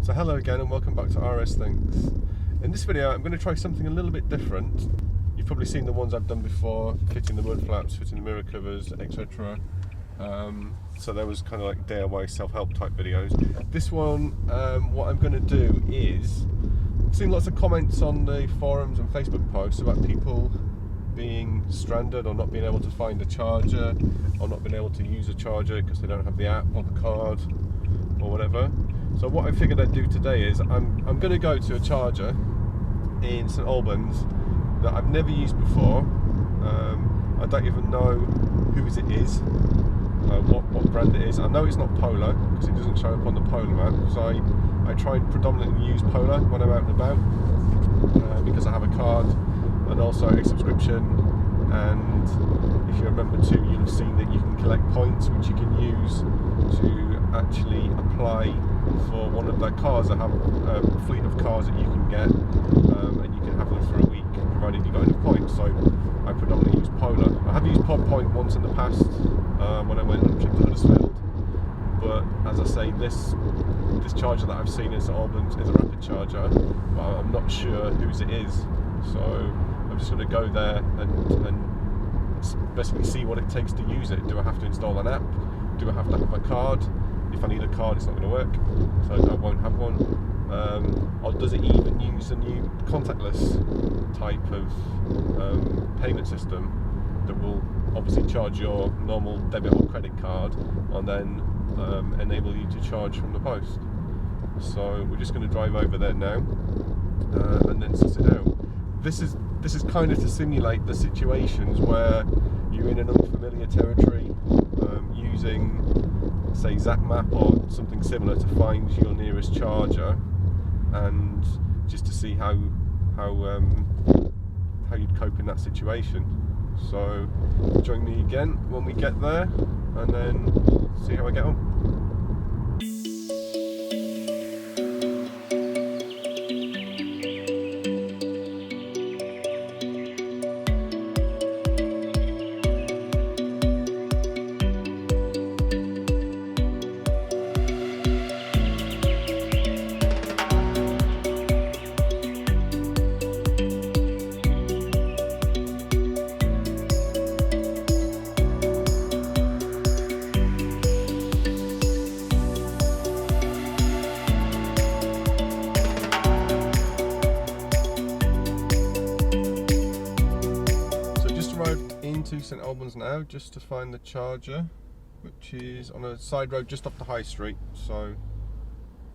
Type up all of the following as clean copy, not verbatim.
So hello again and welcome back to RS Things. In this video I'm going to try something a little bit different. You've probably seen the ones I've done before, fitting the mud flaps, fitting the mirror covers, etc. So there was kind of like DIY self-help type videos. This one, what I'm going to do is, I've seen lots of comments on the forums and Facebook posts about people being stranded or not being able to find a charger or not being able to use a charger because they don't have the app or the card or whatever. So what I figured I'd do today is I'm going to go to a charger in St Albans that I've never used before. I don't even know whose it is, what brand it is. I know it's not Polar because it doesn't show up on the Polar map, because I try and predominantly use Polar when I'm out and about because I have a card and also a subscription. And if you remember too, you'll have seen that you can collect points which you can use to actually apply for one of their cars. They have a fleet of cars that you can get, and you can have them for a week provided you got enough points. So I predominantly use Polar. I have used Pod Point once in the past when I went on a trip to Huddersfield, but as I say, this charger that I've seen in St Albans is a rapid charger, but I'm not sure whose it is. So I'm just going to go there and basically see what it takes to use it. Do I have to install an app? Do I have to have a card? If I need a card, it's not going to work, so I won't have one. Or does it even use a new contactless type of payment system that will obviously charge your normal debit or credit card and then enable you to charge from the post? So we're just going to drive over there now and then suss it out. This is kind of to simulate the situations where you're in an unfamiliar territory, using, say, ZapMap or something similar to find your nearest charger, and just to see how you'd cope in that situation. So join me again when we get there, and then see how I get on. Into St Albans now, just to find the charger, which is on a side road just off the high street, so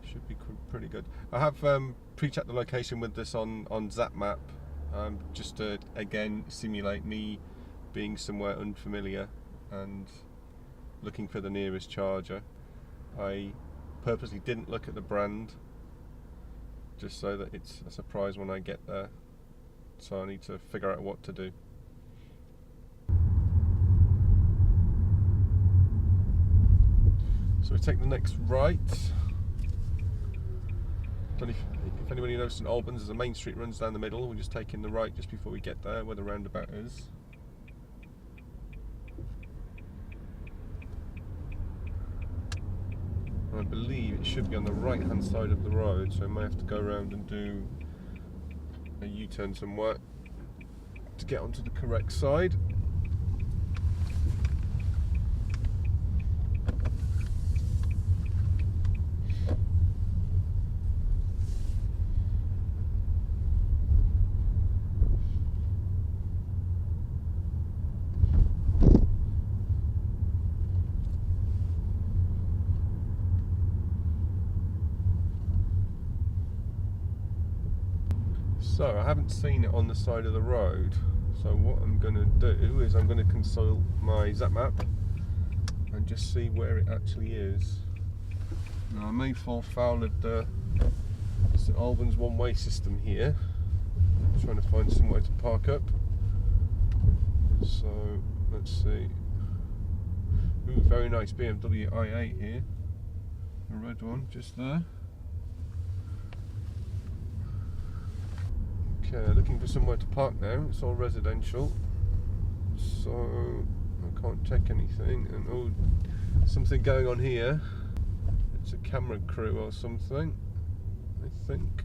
should be pretty good. I have pre-checked the location with this on ZapMap, just to again simulate me being somewhere unfamiliar and looking for the nearest charger. I purposely didn't look at the brand, just so that it's a surprise when I get there, so I need to figure out what to do. So we take the next right. Don't know if anybody knows St Albans, there's a main street runs down the middle. We're just taking the right just before we get there, where the roundabout is. And I believe it should be on the right hand side of the road, so I may have to go around and do a U-turn somewhere to get onto the correct side. So I haven't seen it on the side of the road, so what I'm going to do is I'm going to consult my ZapMap and just see where it actually is. Now I may fall foul of the St Albans one-way system here. I'm trying to find somewhere to park up. So let's see. Ooh, very nice BMW i8 here, a red one just there. Okay, looking for somewhere to park now. It's all residential, so I can't check anything. And oh, something going on here. It's a camera crew or something. I think.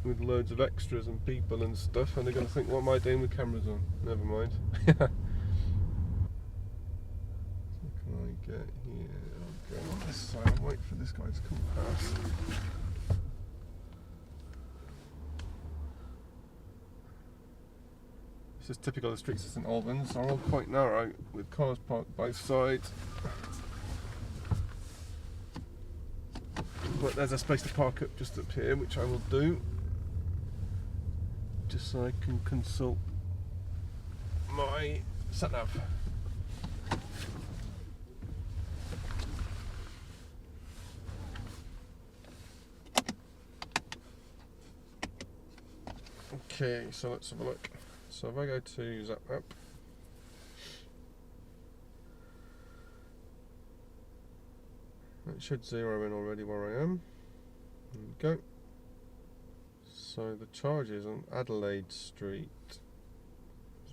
With loads of extras and people and stuff, and they're going to think, what am I doing with cameras on? Never mind. So can I get here? I'll go on this side and wait for this guy to come past. This is typical of the streets of St Albans, are all quite narrow, with cars parked both sides. But there's a space to park up just up here, which I will do, just so I can consult my sat-nav. Okay, so let's have a look. So if I go to Zap Map, it should zero in already where I am. There we go. So the charge is on Adelaide Street. Is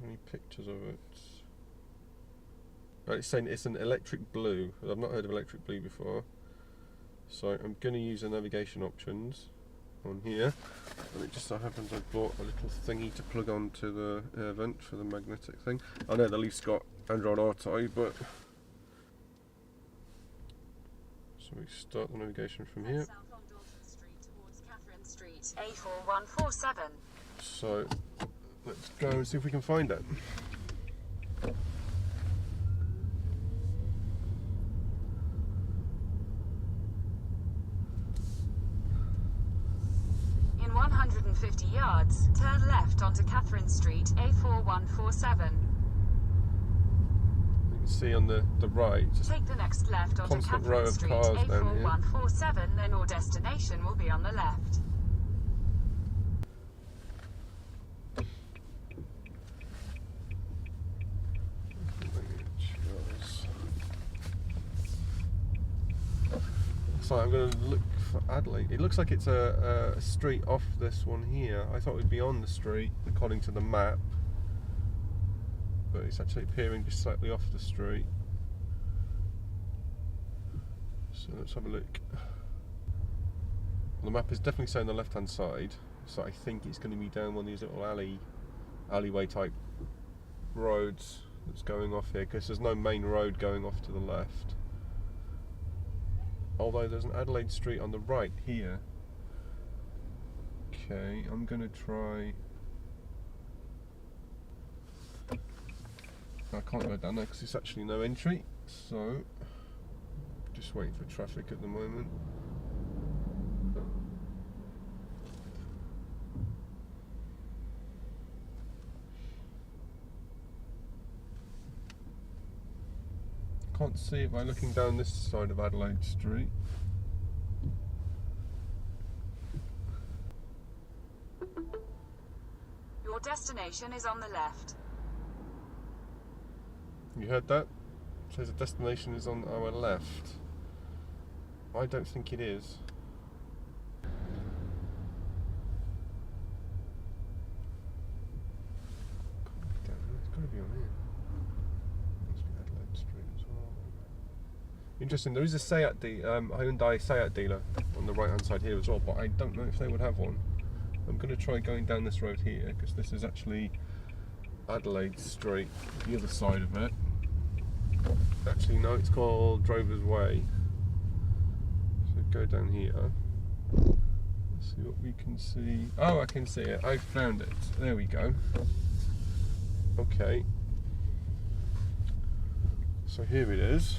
there any pictures of it? Oh, it's saying it's an electric blue. I've not heard of electric blue before. So I'm going to use the navigation options on here, and it just so happens I bought a little thingy to plug onto the air vent for the magnetic thing. I know the Leaf's got Android Auto, but so we start the navigation from here. South on Dalton Street towards Catherine Street, A4147. So let's go and see if we can find it. In 150 yards, turn left onto Catherine Street, A4147. You can see on the right, just Take the next left onto constant row Catherine of Street, cars down here. A4147, then your destination will be on the left. So I'm going to look for Adelaide. It looks like it's a street off this one here. I thought it would be on the street according to the map, but it's actually appearing just slightly off the street. So let's have a look. The map is definitely saying the left hand side, so I think it's going to be down one of these little alleyway type roads that's going off here, because there's no main road going off to the left. Although there's an Adelaide Street on the right here. Okay, I'm going to try. I can't go down there because it's actually no entry, so just waiting for traffic at the moment. Can't see it by looking down this side of Adelaide Street. Your destination is on the left. You heard that? It says the destination is on our left. I don't think it is. It's got to be on here. Must be Adelaide Street as well. Interesting, there is a Hyundai Seat dealer on the right hand side here as well, but I don't know if they would have one. I'm going to try going down this road here, because this is actually Adelaide Street, the other side of it. Actually no, it's called Drover's Way. So go down here. Let's see what we can see. Oh, I can see it. I found it. There we go. Okay. So here it is.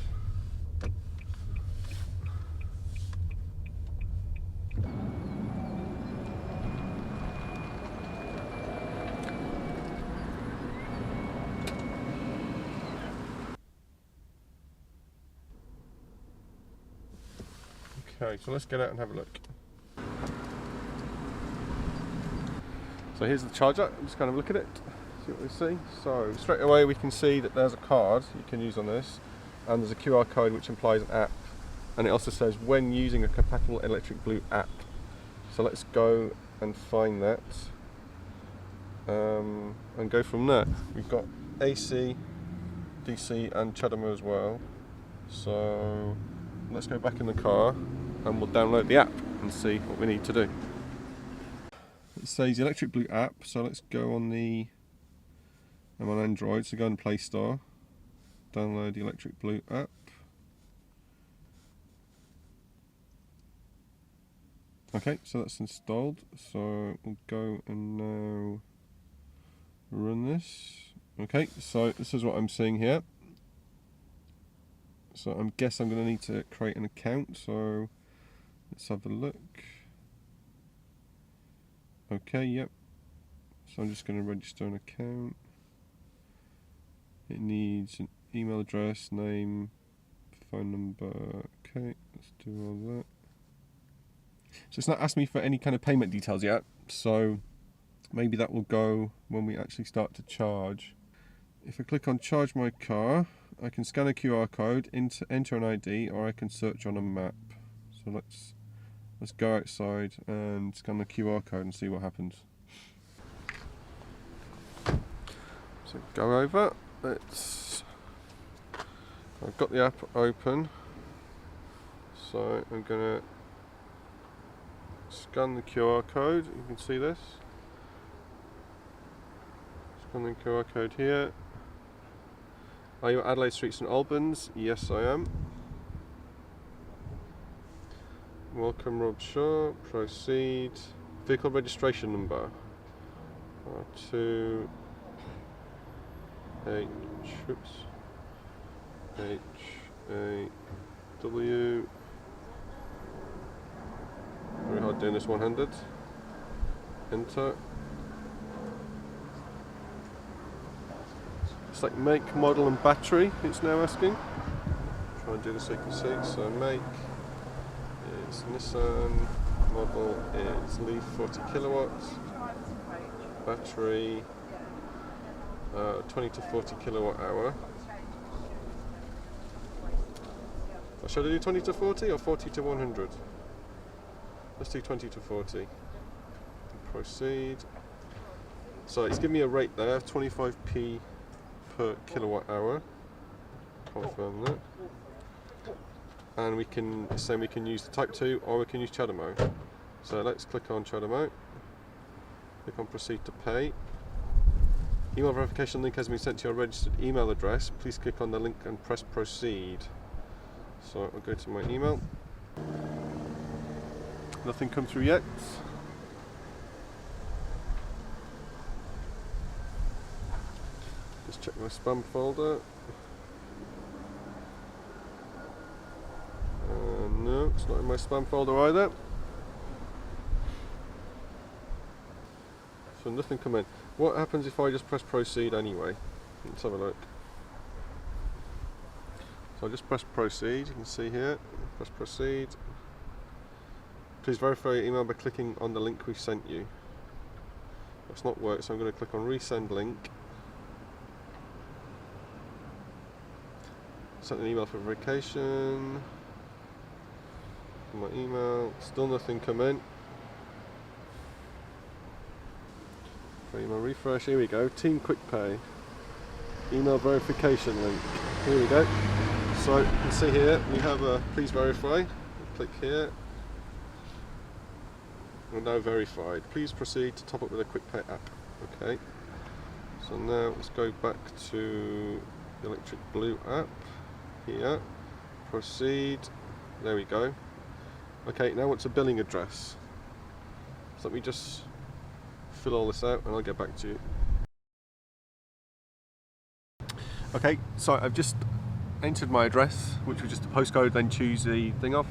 Okay, so let's get out and have a look. So here's the charger. Just kind of look at it, see what we see. So straight away we can see that there's a card you can use on this, and there's a QR code which implies an app, and it also says when using a compatible electric blue app. So let's go and find that and go from there. We've got AC, DC and CHAdeMO as well. So let's go back in the car and we'll download the app and see what we need to do. It says the Electric Blue app, so let's go on I'm on Android, so go on the Play Store, download the Electric Blue app. Okay, so that's installed, so we'll go and now run this. Okay, so this is what I'm seeing here. So I guess I'm going to need to create an account, so let's have a look. Okay, yep. So I'm just going to register an account. It needs an email address, name, phone number. Okay, let's do all that. So it's not asked me for any kind of payment details yet, so maybe that will go when we actually start to charge. If I click on charge my car, I can scan a QR code, enter an ID, or I can search on a map. So let's go outside and scan the QR code and see what happens. So go over. I've got the app open, so I'm gonna scan the QR code. You can see this. Scan the QR code here. Are you at Adelaide Street, St Albans? Yes, I am. Welcome, Rob Shaw. Proceed. Vehicle registration number. R2 H. Oops. H A W. Very hard doing this one-handed. Enter. It's like make, model and battery it's now asking. Try and do this so you can see. So make is Nissan, model is Leaf 40 kilowatts, battery 20 to 40 kilowatt hour. Should I do 20 to 40 or 40 to 100? Let's do 20 to 40. Proceed. So it's giving me a rate there, 25p per kilowatt hour. Confirm that. And we can use the Type 2 or we can use Chargepoint. So let's click on Chargepoint. Click on Proceed to Pay. Email verification link has been sent to your registered email address. Please click on the link and press Proceed. So I'll go to my email. Nothing come through yet. Just check my spam folder. No, it's not in my spam folder either. So nothing come in. What happens if I just press proceed anyway? Let's have a look. So I just press proceed, you can see here, press proceed. Please verify your email by clicking on the link we sent you. That's not worked, so I'm going to click on resend link. Sent an email for verification. My email, still nothing come in. Email refresh, here we go, Team Quick Pay. Email verification link, here we go. So you can see here, we have a please verify, click here. We're now verified. Please proceed to top up with a Quick Pay app. Okay. So now let's go back to the Electric Blue app. Here. Proceed. There we go. Okay, now what's a billing address? So let me just fill all this out and I'll get back to you. Okay, so I've just entered my address, which was just a postcode, then choose the thing off,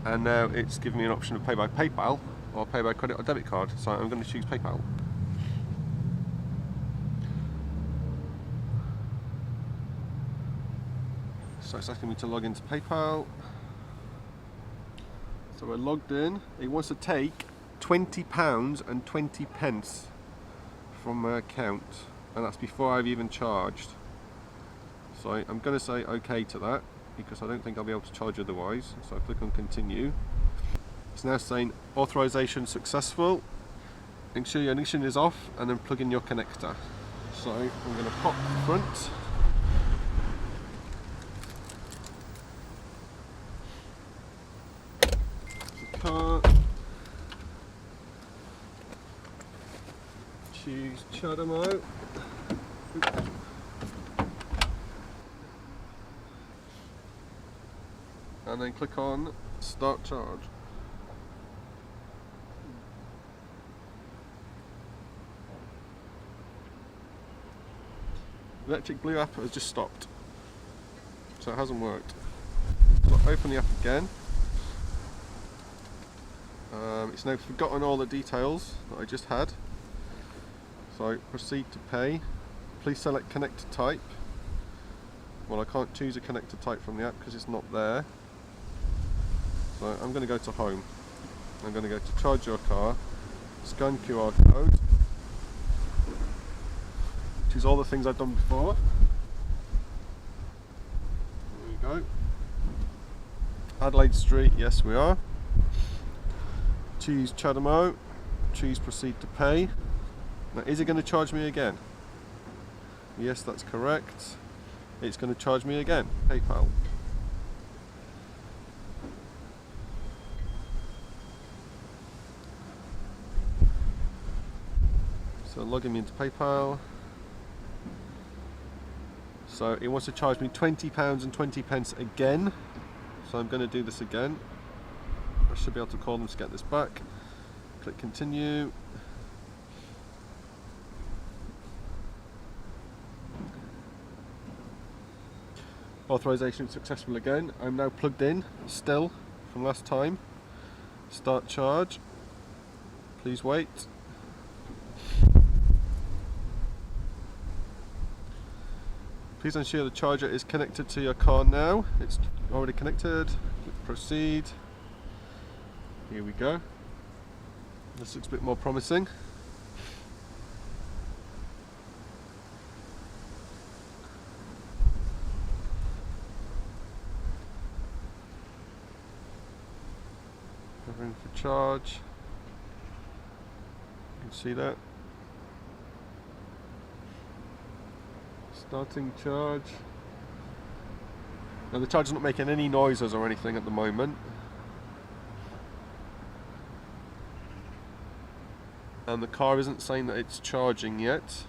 and now it's giving me an option of pay by PayPal or pay by credit or debit card, so I'm going to choose PayPal. So it's asking me to log into PayPal. So we're logged in. It wants to take £20 and 20 pence from my account, and that's before I've even charged. So I'm going to say OK to that because I don't think I'll be able to charge otherwise. So I click on continue. It's now saying authorization successful. Make sure your ignition is off and then plug in your connector. So I'm going to pop the front. Choose chargepoint. And then click on Start Charge. Electric Blue app has just stopped, so it hasn't worked. So open the app again. It's now forgotten all the details that I just had. So proceed to pay. Please select connector type. Well, I can't choose a connector type from the app because it's not there. So I'm going to go to home. I'm going to go to charge your car, scan QR code, choose all the things I've done before. There we go. Adelaide Street, yes we are. Choose chargepoint, choose proceed to pay. Now is it going to charge me again? Yes, that's correct. It's going to charge me again. PayPal. So logging me into PayPal. So it wants to charge me £20.20 again. So I'm going to do this again. I should be able to call them to get this back. Click continue. Authorization successful again. I'm now plugged in still from last time. Start charge. Please wait. Please ensure the charger is connected to your car now. It's already connected. Click proceed. Here we go. This looks a bit more promising. Covering for charge. You can see that. Starting charge. Now the charger's not making any noises or anything at the moment. And the car isn't saying that it's charging yet.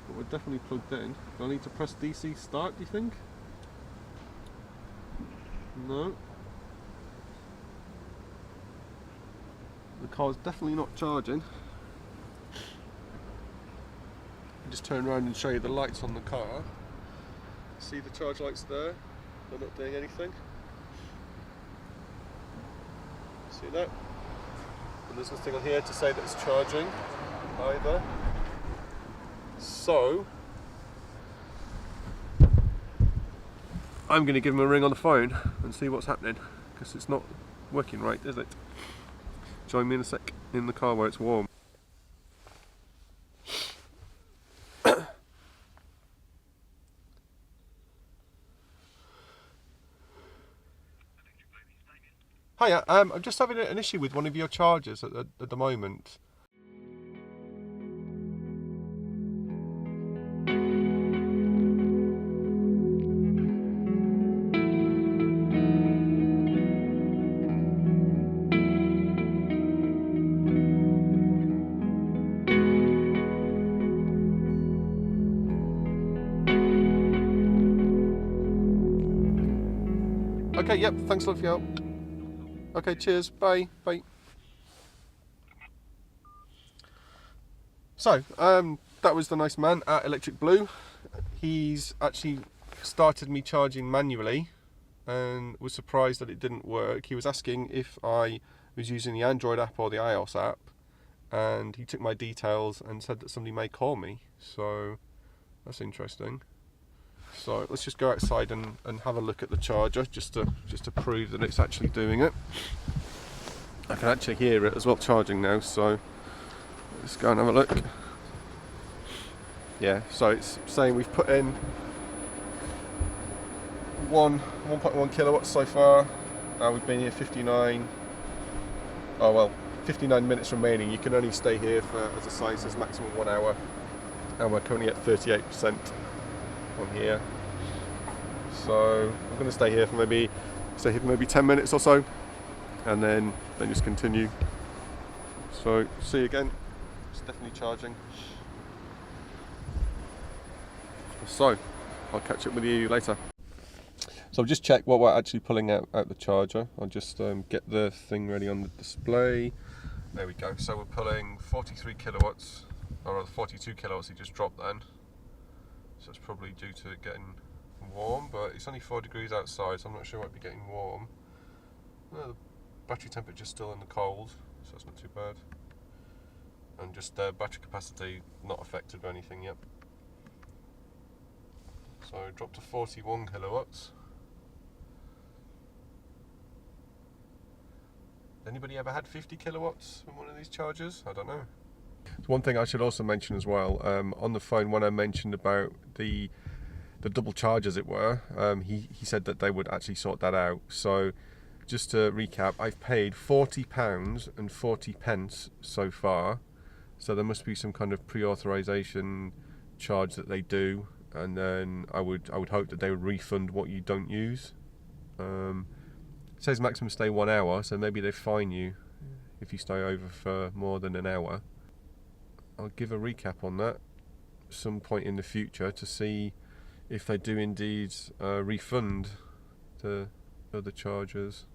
But we're definitely plugged in. Do I need to press DC start, do you think? No. The car's definitely not charging. I'll just turn around and show you the lights on the car. See the charge lights there? They're not doing anything. See that? And there's nothing on here to say that it's charging either. So I'm going to give him a ring on the phone and see what's happening, because it's not working right, is it? Join me in a sec in the car where it's warm. Hiya, I'm just having an issue with one of your chargers at the moment. Okay, yep, thanks a lot for your help. Okay, cheers, bye, bye. So, that was the nice man at Electric Blue. He's actually started me charging manually and was surprised that it didn't work. He was asking if I was using the Android app or the iOS app, and he took my details and said that somebody may call me, so that's interesting. So let's just go outside and have a look at the charger just to prove that it's actually doing it. I can actually hear it as well charging now, so let's go and have a look. Yeah, so it's saying we've put in 1.1 kilowatts so far. We've been here 59 minutes remaining. You can only stay here for, as a sign says, maximum 1 hour, and we're currently at 38% on here. So I'm going to stay here for maybe 10 minutes or so, and then just continue. So see you again. It's definitely charging. So, I'll catch up with you later. So I've just checked what we're actually pulling out the charger. I'll just get the thing ready on the display. There we go. So we're pulling 43 kilowatts, or rather 42 kilowatts. He just dropped then. So it's probably due to it getting warm, but it's only 4 degrees outside, so I'm not sure it might be getting warm. No, the battery temperature's still in the cold, so it's not too bad. And just battery capacity not affected or anything yet. So it dropped to 41 kilowatts. Anybody ever had 50 kilowatts from one of these chargers? I don't know. One thing I should also mention as well, on the phone when I mentioned about the double charge as it were, he said that they would actually sort that out. So just to recap, I've paid £40.40 so far. So there must be some kind of pre-authorization charge that they do, and then I would hope that they would refund what you don't use. It says maximum stay 1 hour, so maybe they fine you if you stay over for more than an hour. I'll give a recap on that some point in the future to see if they do indeed refund the other chargers.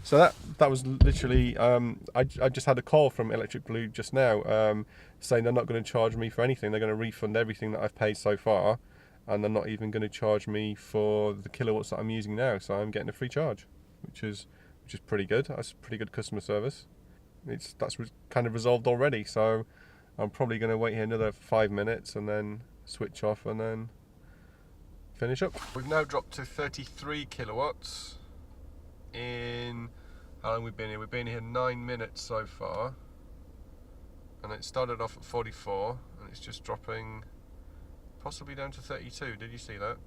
So that was literally, I just had a call from Electric Blue just now saying they're not going to charge me for anything. They're going to refund everything that I've paid so far, and they're not even going to charge me for the kilowatts that I'm using now. So I'm getting a free charge, which is pretty good. That's pretty good customer service. That's kind of resolved already. So I'm probably going to wait here another 5 minutes and then switch off and then finish up. We've now dropped to 33 kilowatts in, how long we've been here? We've been here 9 minutes so far, and it started off at 44 and it's just dropping possibly down to 32. Did you see that?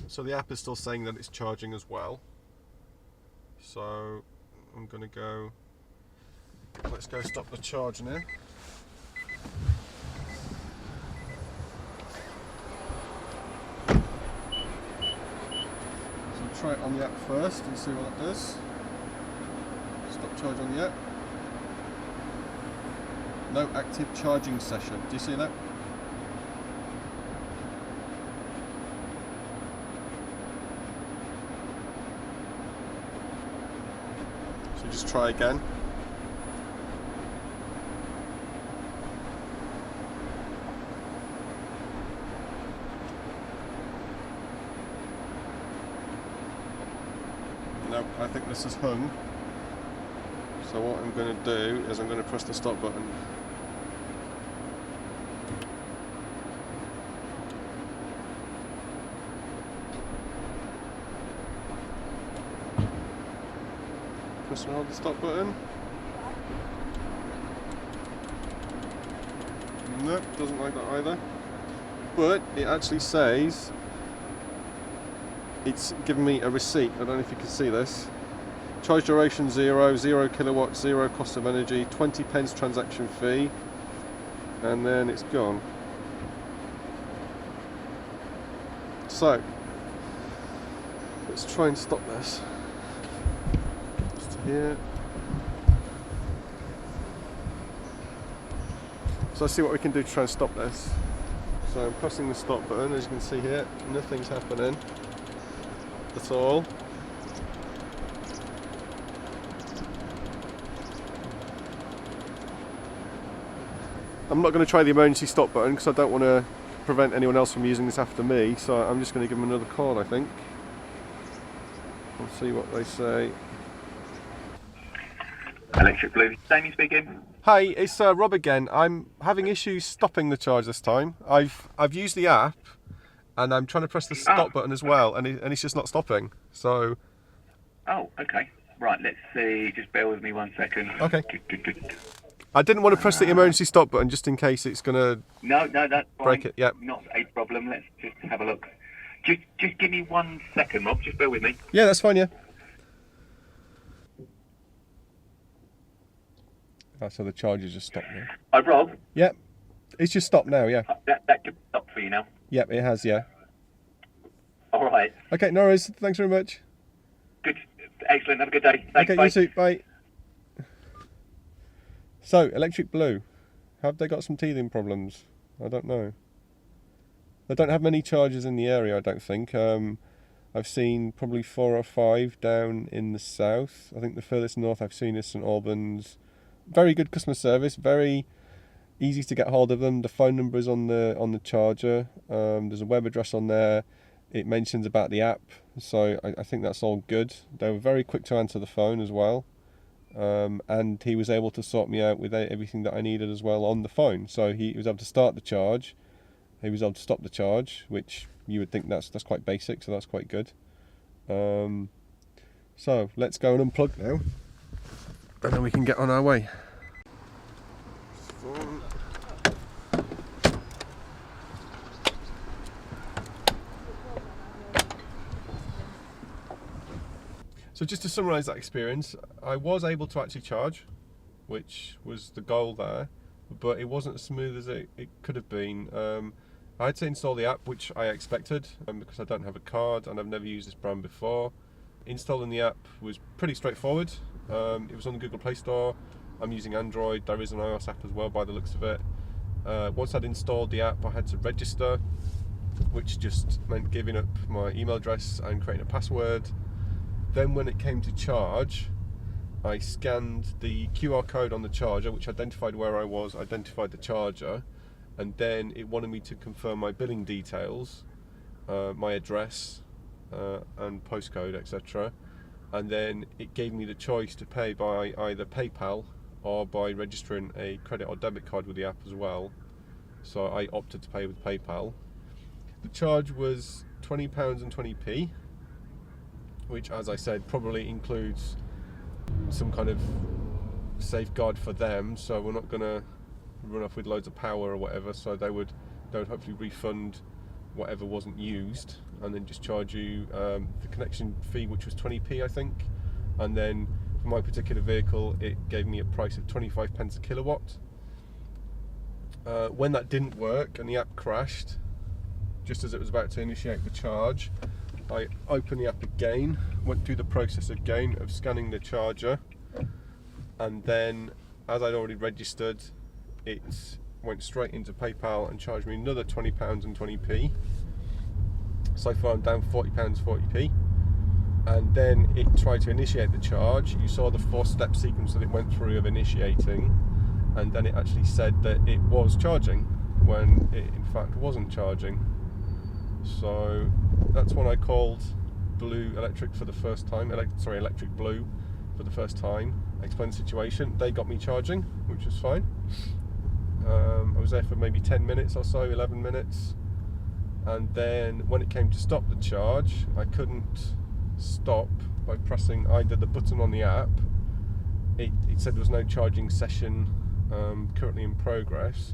So the app is still saying that it's charging as well, so I'm gonna go, let's go stop the charge now. Try it on the app first and see what it does. Stop charge on the app. No active charging session. Do you see that? So just try again. No, I think this is hung. So what I'm going to do is I'm going to press the stop button. Press and hold the stop button. Nope, doesn't like that either. But it actually says, it's given me a receipt. I don't know if you can see this. Charge duration 0, 0 kilowatts, 0 cost of energy, 20 pence transaction fee, and then it's gone. So let's try and stop this. Just here. So let's see what we can do to try and stop this. So I'm pressing the stop button. As you can see here, nothing's happening at all. I'm not going to try the emergency stop button because I don't want to prevent anyone else from using this after me, so I'm just going to give them another call, I think. We'll see what they say. Electric Blue, Damien speaking. Hi, it's Rob again. I'm having issues stopping the charge this time. I've used the app and I'm trying to press the stop button as well, and it's just not stopping. So. Oh, okay. Right, let's see. Just bear with me 1 second. Okay. I didn't want to press the emergency stop button just in case it's going to. No, that's fine. Break it. Yep. Not a problem. Let's just have a look. Just give me 1 second, Rob. Just bear with me. Yeah, that's fine. Yeah. So the charge has just stopped now. Hi, Rob. Yep. It's just stopped now. Yeah. That should stop for you now. Yep, it has. Yeah. All right. Okay, no worries. Thanks very much. Good. Excellent. Have a good day. Thanks. Okay, bye. you too. Bye. So, Electric Blue, have they got some teething problems? I don't know. They don't have many chargers in the area, I don't think. I've seen probably 4 or 5 down in the south. I think the furthest north I've seen is St Albans. Very good customer service, very easy to get hold of them. The phone number is on the charger. There's a web address on there. It mentions about the app, so I think that's all good. They were very quick to answer the phone as well. And he was able to sort me out with everything that I needed as well on the phone. So he was able to start the charge, he was able to stop the charge, which you would think that's quite basic, so that's quite good. So let's go and unplug now, and then we can get on our way. So just to summarise that experience, I was able to actually charge, which was the goal there, but it wasn't as smooth as it could have been. I had to install the app, which I expected, because I don't have a card and I've never used this brand before. Installing the app was pretty straightforward. It was on the Google Play Store. I'm using Android. There is an iOS app as well by the looks of it. Once I'd installed the app, I had to register, which just meant giving up my email address and creating a password. Then when it came to charge, I scanned the QR code on the charger, which identified where I was, identified the charger, and then it wanted me to confirm my billing details, my address and postcode, etc. And then it gave me the choice to pay by either PayPal or by registering a credit or debit card with the app as well. So I opted to pay with PayPal. The charge was £20.20, which, as I said, probably includes some kind of safeguard for them, so we're not going to run off with loads of power or whatever. So they would hopefully refund whatever wasn't used, and then just charge you the connection fee, which was 20p I think. And then for my particular vehicle, it gave me a price of 25p a kilowatt. When that didn't work and the app crashed, just as it was about to initiate the charge, I opened the app again, went through the process again of scanning the charger, and then, as I'd already registered, it went straight into PayPal and charged me another £20.20. So far I'm down £40.40. And then it tried to initiate the charge. You saw the 4-step sequence that it went through of initiating, and then it actually said that it was charging when it in fact wasn't charging. So that's when I called Blue Electric for the first time, Electric Blue for the first time, explained the situation. They got me charging, which was fine. I was there for maybe 10 minutes or so, 11 minutes. And then when it came to stop the charge, I couldn't stop by pressing either the button on the app. It said there was no charging session currently in progress.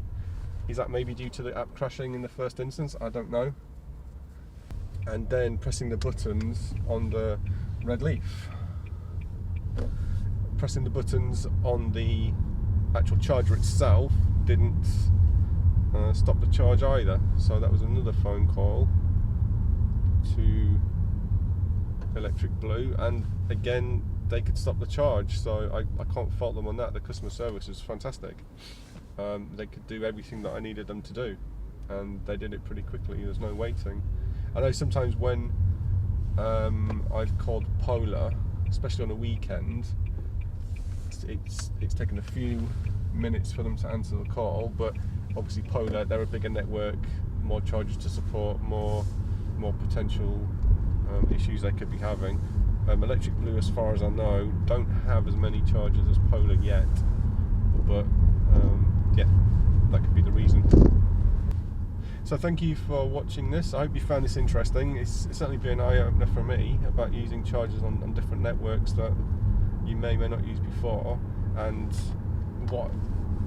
Is that maybe due to the app crashing in the first instance? I don't know. And then pressing the buttons on the red Leaf. Pressing the buttons on the actual charger itself didn't stop the charge either. So that was another phone call to Electric Blue, and again they could stop the charge, so I can't fault them on that. The customer service is fantastic. They could do everything that I needed them to do, and they did it pretty quickly. There's no waiting. I know sometimes when I've called Polar, especially on a weekend, it's taken a few minutes for them to answer the call, but obviously Polar, they're a bigger network, more chargers to support, more potential issues they could be having. Electric Blue, as far as I know, don't have as many chargers as Polar yet, but yeah, that could be the reason. So thank you for watching this. I hope you found this interesting. It's certainly been an eye-opener for me about using chargers on different networks that you may not use before. And what,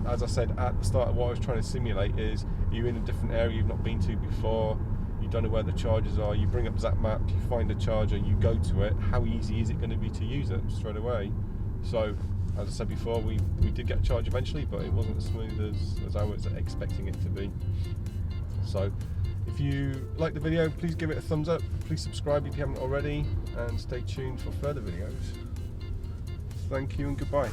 as I said at the start, what I was trying to simulate is you're in a different area you've not been to before, you don't know where the chargers are, you bring up Zap Map, you find a charger, you go to it. How easy is it going to be to use it straight away? So, as I said before, we did get a charge eventually, but it wasn't as smooth as I was expecting it to be. So, if you like the video, please give it a thumbs up, please subscribe if you haven't already, and stay tuned for further videos. Thank you and goodbye.